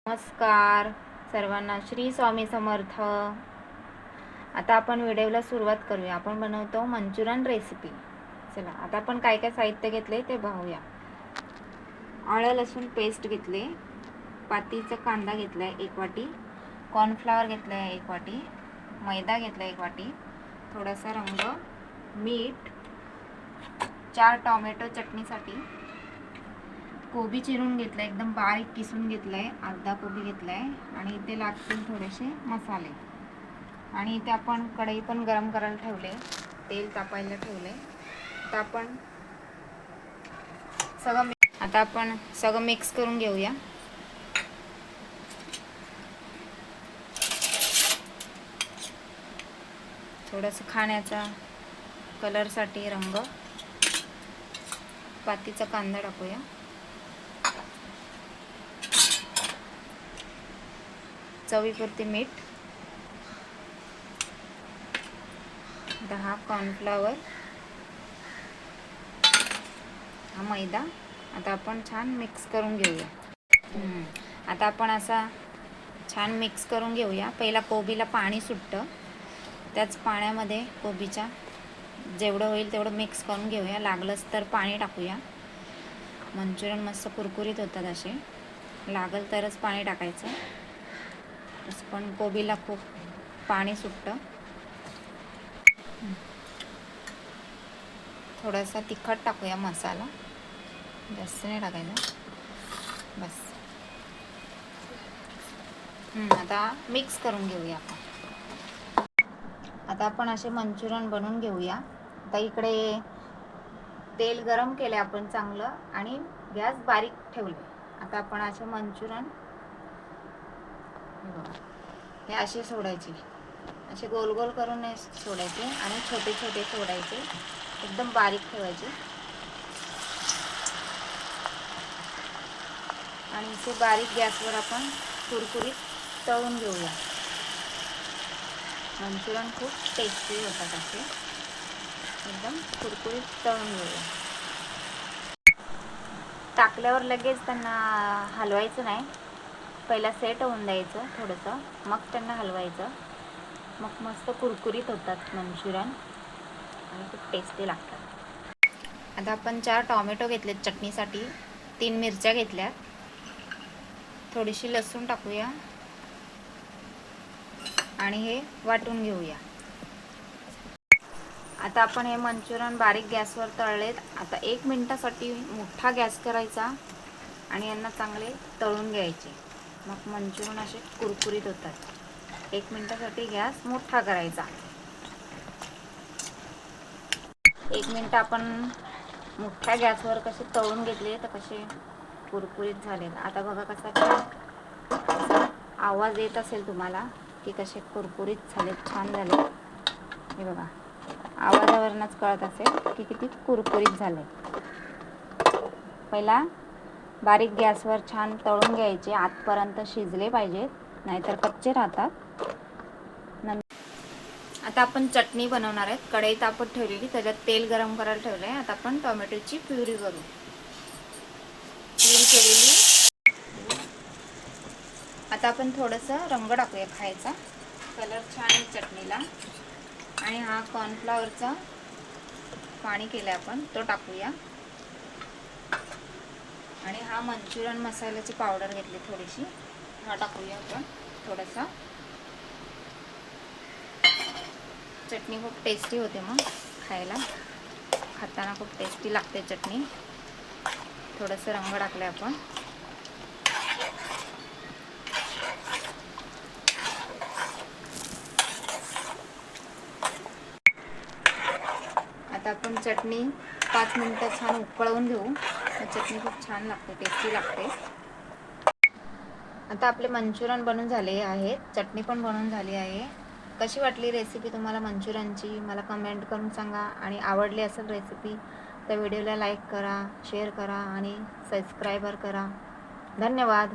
नमस्कार सर्वांना, श्री स्वामी समर्थ. आता आपण व्हिडिओला सुरुवात करूया. आपण बनवतो मंचुरियन रेसिपी. चला, आता आपण काय काय साहित्य घेतले ते पाहूया. आलं लसूण पेस्ट घेतले, पातीचा कांदा घेतलाय 1 वाटी, कॉर्नफ्लॉवर घेतलाय 1 वाटी, मैदा घेतलाय 1 वाटी, थोडासा रंग, मीठ, 4 टोमॅटो चटणीसाठी, कोबी चिरून घेतलाय, एकदम बारीक किसून घेतलाय, अर्धा कोबी घेतलाय, आणि इथे लागतील थोडेसे मसाले. आणि इथे आपण कढई पण गरम करायला ठेवले, तेल तापायला ठेवले. आता आपण सगळं मिक्स करून घेऊया. थोडंसं खाण्याचा कलरसाठी रंग, पातीचा कांदा टाकूया, चवीपुरती मीठ, 10 कॉर्नफ्लॉवर, हा मैदा. आता आपण छान मिक्स करून घेऊया. आता आपण असा छान मिक्स करून घेऊया. पहिला कोबीला पाणी सुटतं, त्याच पाण्यामध्ये कोबीच्या जेवढं होईल तेवढं मिक्स करून घेऊया. लागलंच तर पाणी टाकूया. मंचुरियन मस्त कुरकुरीत होतात असे. लागल तरच पाणी टाकायचं. तसं पण कोबीला खूप पाणी सुटतं. थोडासा तिखट टाकूया मसाला, जास्त नाही टाकायचा, बस. आता मिक्स करून घेऊया आपण. आता आपण असे मंचुरियन बनवून घेऊया. आता इकडे तेल गरम केले आपण चांगलं, आणि गॅस बारीक ठेवले. आता आपण असे मंचुरियन हे असे सोडायचे, असे गोल गोल करून सोडायचे, आणि छोटे छोटे सोडायचे, एकदम बारीक ठेवायचे. आणि इथे बारीक गॅसवर आपण कुरकुरीत तळून घेऊया. मंचुरियन खूप टेस्टी होतात असे, एकदम कुरकुरीत तळून घेऊया. टाकल्यावर लगेच त्यांना हलवायचं नाही, पहिला सेट होऊन द्यायचं थोडंसं, मग त्यांना हलवायचं. मग मस्त कुरकुरीत होतात मंचुरियन आणि खूप टेस्टी लागतात. आता आपण 4 टोमॅटो घेतलेत चटणीसाठी, 3 मिरच्या घेतल्यात, थोडीशी लसूण टाकूया, आणि हे वाटून घेऊया. आता आपण हे मंचुरियन बारीक गॅसवर तळलेत. आता 1 मिनिटासाठी मोठा गॅस करायचा, आणि यांना चांगले तळून घ्यायचे. मग मंचुरियन असे कुरकुरीत होतात. 1 मिनिटासाठी गॅस मोठा करायचा. 1 मिनिट आपण मोठ्या गॅसवर कसे तळून घेतले तर कसे कुरकुरीत झाले. आता बघा कसा आवाज येत असेल तुम्हाला की कसे कुरकुरीत झालेत, छान झाले. हे बघा, आवाजावरूनच कळत असेल की किती कुरकुरीत झाले. पहिला बारीक गॅसवर छान तळून घ्यायचे, आतपर्यंत शिजले पाहिजेत, नाहीतर कच्चे राहतात. आता आपण चटणी बनवणार आहेत. कढई तापत ठेवलेली, त्याच्यात तेल गरम करायला ठेवलं आहे. आता आपण टोमॅटोची प्युरी करू. प्युरी केलेली. आता आपण थोडंसं रंग टाकूया खायचा, कलर छान आहे चटणीला. आणि हा कॉर्नफ्लॉवरचा पाणी केलं आपण, तो टाकूया. आणि हा मंचुरियन मसाल्याची पावडर घेतली थोडीशी, हा टाकूया आपण थोडासा. चटणी खूप टेस्टी होते, मग खायला खाताना खूप टेस्टी लागते चटणी. थोडंसं रंग टाकले आपण. आता आपण चटणी 5 मिनिटं छान उकळवून घेऊ. चटणी खूप छान लागते, टेस्टी लागते. आता आपले मंचुरियन बनून झाले आहेत, चटणी पण बनवून झाली आहे. कशी वाटली रेसिपी तुम्हाला मंचुरियनची मला कमेंट करून सांगा. आणि आवडली असेल रेसिपी तर व्हिडिओला लाईक करा, शेअर करा, आणि सबस्क्राईबर करा. धन्यवाद.